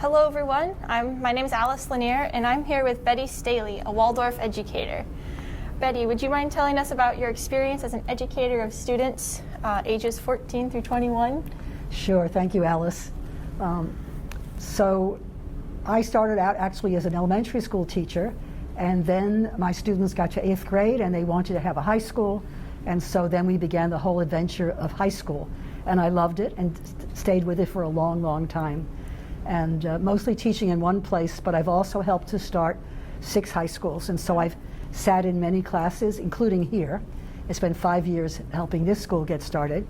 Hello everyone, my name is Alice Lanier and I'm here with Betty Staley, a Waldorf educator. Betty, would you mind telling us about your experience as an educator of students ages 14 through 21? Sure, thank you, Alice. So I started out actually as an elementary school teacher, and then my students got to 8th grade and they wanted to have a high school, and so then we began the whole adventure of high school. And I loved it and stayed with it for a long, long time. And mostly teaching in one place, but I've also helped to start 6 high schools. And so I've sat in many classes, including here. It's been 5 years helping this school get started.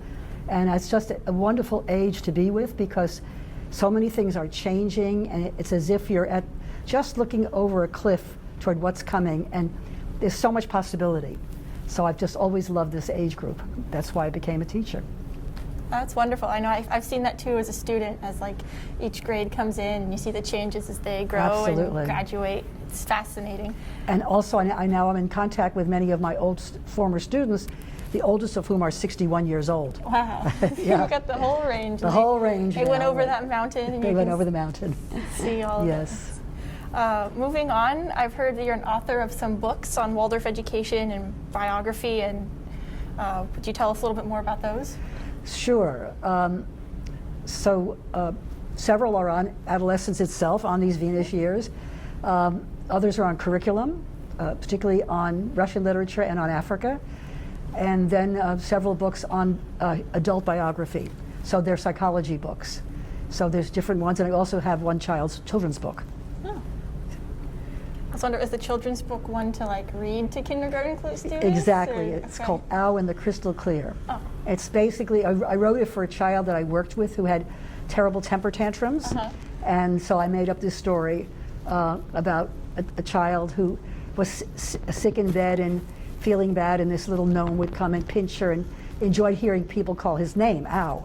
And it's just a wonderful age to be with because so many things are changing, and it's as if you're just looking over a cliff toward what's coming, and there's so much possibility. So I've just always loved this age group. That's why I became a teacher. That's wonderful. I know I've seen that too as a student, as like each grade comes in and you see the changes as they grow Absolutely. And graduate. It's fascinating. And also I now am in contact with many of my former students, the oldest of whom are 61 years old. Wow. Yeah. You've got the whole range. The whole range. They went over that mountain. And they went over the mountain. See all yes. of it. Moving on, I've heard that you're an author of some books on Waldorf education and biography, and would you tell us a little bit more about those? Sure. Several are on adolescence itself, on these Venus years. Others are on curriculum, particularly on Russian literature and on Africa. And then several books on adult biography. So they're psychology books. So there's different ones, and I also have one children's book. Oh. I was wondering, is the children's book one to like read to kindergarten students? Exactly. Or? It's Okay. called Ow and the Crystal Clear. Oh. It's basically, I wrote it for a child that I worked with who had terrible temper tantrums. And so I made up this story about a child who was sick in bed and feeling bad, and this little gnome would come and pinch her and enjoyed hearing people call his name, Ow.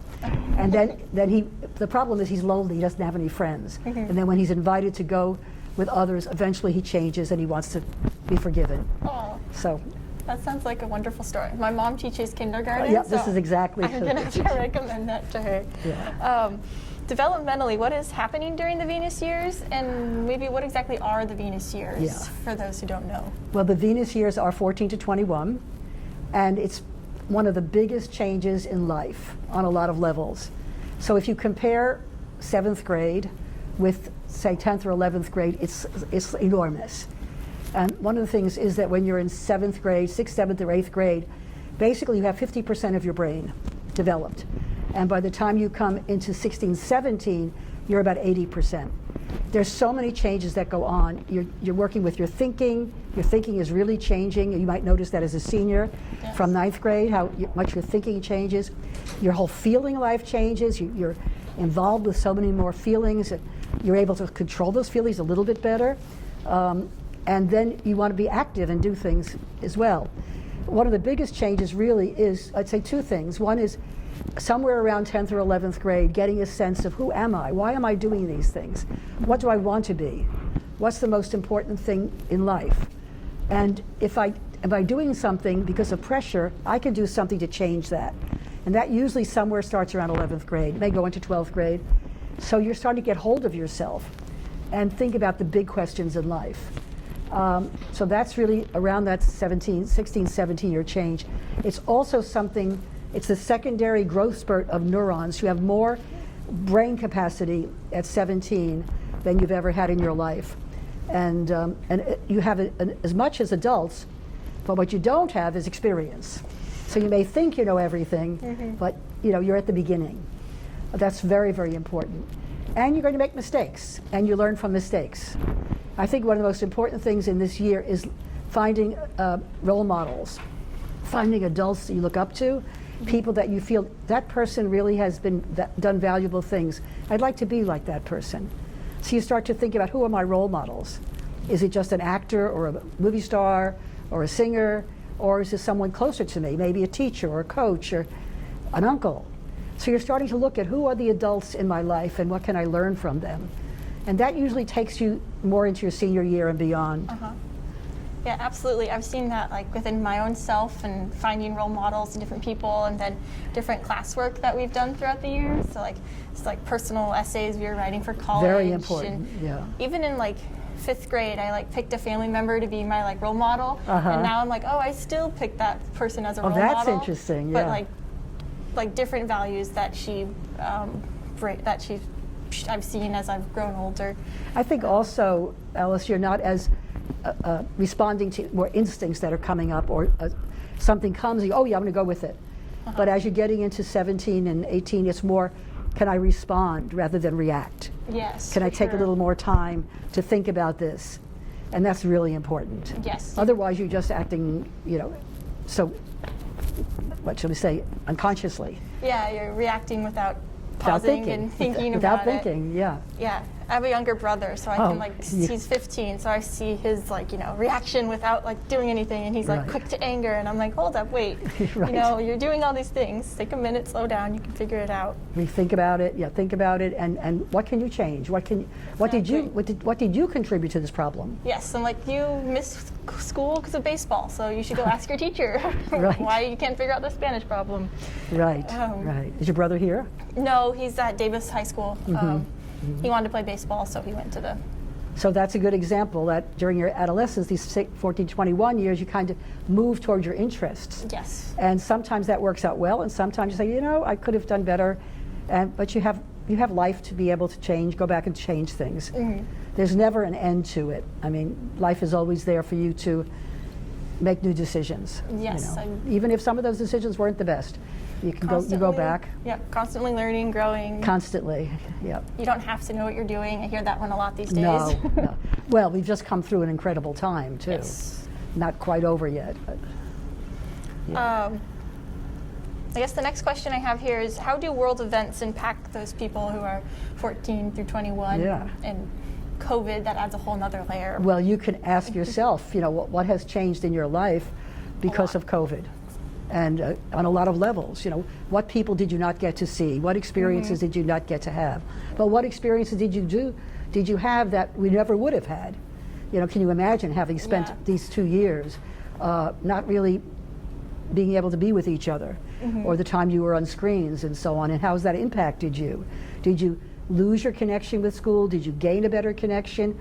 And then the problem is he's lonely, he doesn't have any friends. And then when he's invited to go with others, eventually he changes and he wants to be forgiven. Oh. So. That sounds like a wonderful story. My mom teaches kindergarten. Yeah, so this is exactly. I'm going to have to recommend that to her. Yeah. Developmentally, what is happening during the Venus years, and maybe what exactly are the Venus years for those who don't know? Well, the Venus years are 14 to 21, and it's one of the biggest changes in life on a lot of levels. So if you compare 7th grade with, say, 10th or 11th grade, it's enormous. And one of the things is that when you're in 7th grade, 6th, 7th, or 8th grade, basically you have 50% of your brain developed. And by the time you come into 16, 17, you're about 80%. There's so many changes that go on. You're working with your thinking. Your thinking is really changing. You might notice that as a senior from 9th grade, how much your thinking changes. Your whole feeling life changes. You're involved with so many more feelings. You're able to control those feelings a little bit better. And then you want to be active and do things as well. One of the biggest changes really is, I'd say 2 things. One is somewhere around 10th or 11th grade, getting a sense of who am I? Why am I doing these things? What do I want to be? What's the most important thing in life? And if I'm doing something because of pressure, I can do something to change that. And that usually somewhere starts around 11th grade, may go into 12th grade. So you're starting to get hold of yourself and think about the big questions in life. So that's really around that 16, 17 year change. It's also something, it's a secondary growth spurt of neurons. You have more brain capacity at 17 than you've ever had in your life. And you have as much as adults, but what you don't have is experience. So you may think you know everything, but you're at the beginning. That's very, very important. And you're going to make mistakes, and you learn from mistakes. I think one of the most important things in this year is finding role models, finding adults that you look up to, people that you feel, that person really has done valuable things. I'd like to be like that person. So you start to think about, who are my role models? Is it just an actor or a movie star or a singer, or is it someone closer to me, maybe a teacher or a coach or an uncle? So you're starting to look at, who are the adults in my life and what can I learn from them? And that usually takes you more into your senior year and beyond. Yeah, absolutely. I've seen that like within my own self and finding role models and different people, and then different classwork that we've done throughout the year. So like it's like personal essays we were writing for college. Very important, and yeah. even in like 5th grade, I like picked a family member to be my like role model, and now I'm like, oh, I still pick that person as a role model. Oh, that's interesting. Yeah. But like different values that I've seen as I've grown older. I think also, Alice, you're not as responding to more instincts that are coming up, or something comes, you go, oh yeah, I'm going to go with it. But as you're getting into 17 and 18, it's more, can I respond rather than react? Yes. Can I for take a sure. little more time to think about this? And that's really important. Yes. Otherwise, you're just acting, so, what should we say, unconsciously. Yeah, you're reacting without pausing and thinking without about thinking, yeah. Yeah, I have a younger brother, so I can he's 15, so I see his reaction without doing anything, and he's Right. quick to anger, and I'm like, hold up, wait, Right. you're doing all these things. Take a minute, slow down, you can figure it out. We think about it, and what can you change? What did you contribute to this problem? Yes, and you missed school because of baseball, so you should go ask your teacher Right. why you can't figure out the Spanish problem. Right, Um, right. Is your brother here? No, he's at Davis High School. He wanted to play baseball, so he went to the. So that's a good example that during your adolescence, these 14, 21 years, you kind of move towards your interests. Yes. And sometimes that works out well, and sometimes you say, I could have done better. But you have life to be able to change, go back and change things. There's never an end to it. I mean, life is always there for you to make new decisions. Yes. Even if some of those decisions weren't the best, you can go back. Yep, constantly learning, growing. Constantly, yep. You don't have to know what you're doing. I hear that one a lot these days. No, no. Well, we've just come through an incredible time too. Yes. Not quite over yet. But, yeah. I guess the next question I have here is, how do world events impact those people who are 14 through 21? Yeah. And COVID, that adds a whole nother layer. Well, you can ask yourself, what has changed in your life because of COVID? And on a lot of levels, what people did you not get to see? What experiences did you not get to have? But what experiences did you have that we never would have had? Can you imagine having spent these 2 years not really being able to be with each other, or the time you were on screens and so on, and how has that impacted you? Did you lose your connection with school? Did you gain a better connection?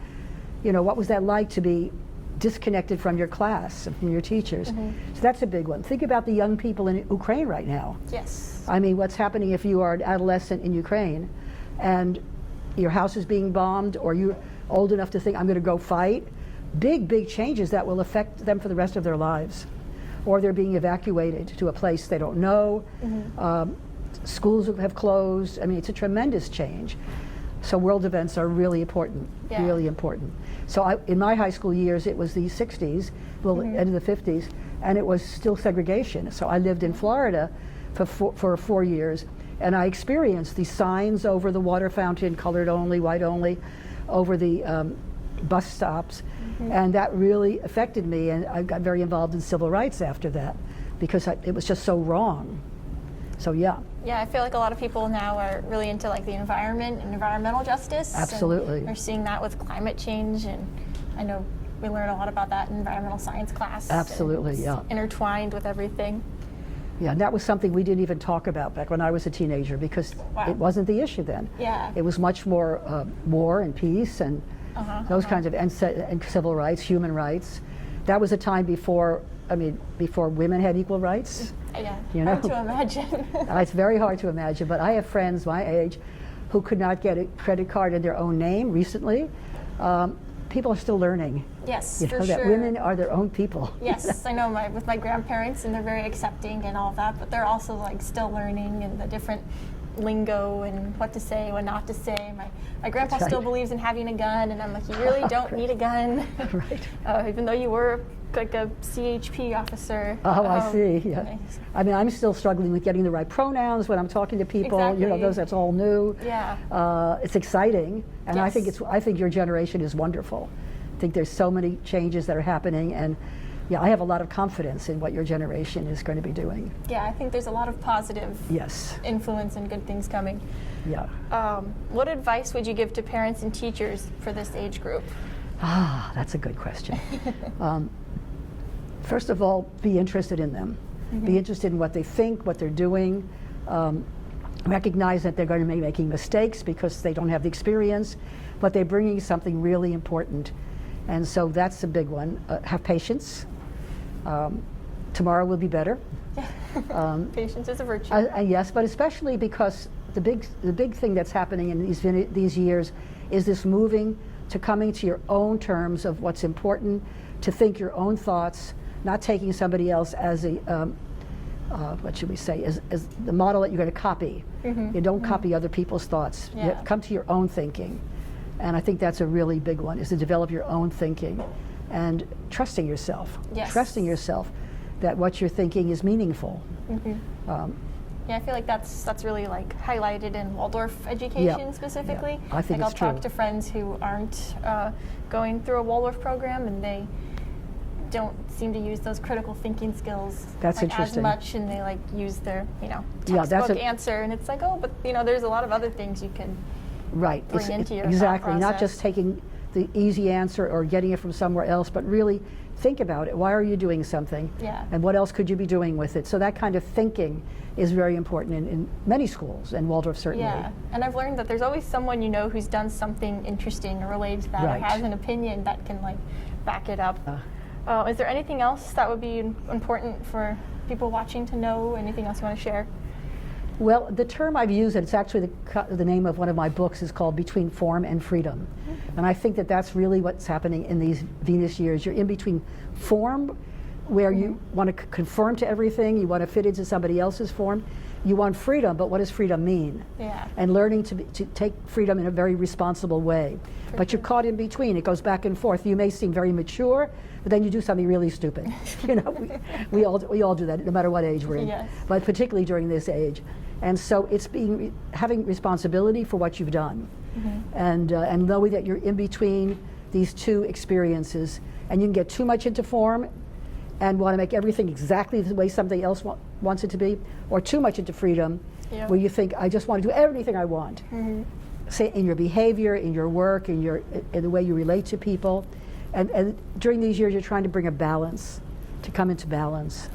What was that like to be disconnected from your class and from your teachers? So that's a big one. Think about the young people in Ukraine right now. Yes. I mean, what's happening if you are an adolescent in Ukraine and your house is being bombed, or you're old enough to think, I'm going to go fight? Big changes that will affect them for the rest of their lives. Or they're being evacuated to a place they don't know. Schools have closed. I mean, it's a tremendous change. So world events are really important, really important. So in my high school years, it was the 60s, end of the 50s, and it was still segregation. So I lived in Florida for 4 years, and I experienced the signs over the water fountain, colored only, white only, over the bus stops, and that really affected me, and I got very involved in civil rights after that, because it was just so wrong. So yeah. Yeah, I feel like a lot of people now are really into the environment and environmental justice. Absolutely. And we're seeing that with climate change, and I know we learn a lot about that in environmental science class. Absolutely, It's yeah. intertwined with everything. Yeah, and that was something we didn't even talk about back when I was a teenager, because it wasn't the issue then. Yeah. It was much more war and peace and those kinds of, and civil rights, human rights. That was a time before women had equal rights. Yeah, hard to imagine. It's very hard to imagine, but I have friends my age who could not get a credit card in their own name recently. People are still learning. Yes, for sure. That women are their own people. Yes, I know with my grandparents, and they're very accepting and all that, but they're also still learning, and the different lingo and what to say, what not to say. My grandpa still believes in having a gun, and I'm like, you really don't need a gun. Right. Even though you were a CHP officer. Oh, I see. Yeah. I mean, I'm still struggling with getting the right pronouns when I'm talking to people. Exactly. That's all new. Yeah. It's exciting, and Yes. I think your generation is wonderful. I think there's so many changes that are happening, and yeah, I have a lot of confidence in what your generation is going to be doing. Yeah, I think there's a lot of positive influence and good things coming. Yeah. What advice would you give to parents and teachers for this age group? That's a good question. First of all, be interested in them. Be interested in what they think, what they're doing. Recognize that they're going to be making mistakes because they don't have the experience, but they're bringing something really important. And so that's a big one. Have patience. Tomorrow will be better. Patience is a virtue. Yes, but especially because the big thing that's happening in these years is this moving to coming to your own terms of what's important, to think your own thoughts, not taking somebody else as a what should we say, as the model that you're going to copy. You don't copy other people's thoughts. You have to come to your own thinking. And I think that's a really big one, is to develop your own thinking and trusting yourself. Yes. Trusting yourself that what you're thinking is meaningful. Yeah, I feel like that's really like highlighted in Waldorf education Yeah. specifically. Yeah. I think like it's I'll true. talk to friends who aren't going through a Waldorf program, and they don't seem to use those critical thinking skills That's like, as interesting. much, and they like use their Yeah, textbook that's a- answer, and it's like, oh, but there's a lot of other things you can. Right. Bring into your thought exactly. Not process. just taking the easy answer or getting it from somewhere else, but really think about it. Why are you doing something? Yeah. And what else could you be doing with it? So that kind of thinking is very important in many schools, and Waldorf certainly. Yeah, and I've learned that there's always someone who's done something interesting or related to that, Right. or has an opinion that can like back it up. Is there anything else that would be important for people watching to know? Anything else you want to share? Well, the term I've used, and it's actually the name of one of my books, is called Between Form and Freedom. And I think that that's really what's happening in these Venus years. You're in between form, where you want to conform to everything, you want to fit into somebody else's form. You want freedom, but what does freedom mean? Yeah. And learning to take freedom in a very responsible way. But you're caught in between. It goes back and forth. You may seem very mature, but then you do something really stupid. we all do that, no matter what age we're in. Yes. But particularly during this age. And so it's having responsibility for what you've done, and knowing that you're in between these two experiences, and you can get too much into form and want to make everything exactly the way somebody else wants it to be, or too much into freedom, Yeah. where you think, I just want to do everything I want. Say in your behavior, in your work, in the way you relate to people, and during these years you're trying to bring a balance, to come into balance.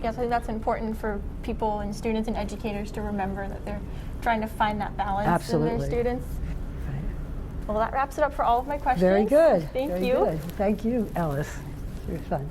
Yes, I think that's important for people and students and educators to remember, that they're trying to find that balance in Absolutely. their students. Well, that wraps it up for all of my questions. Very good. Thank Very you. Good. Thank you, Alice. It's very fun.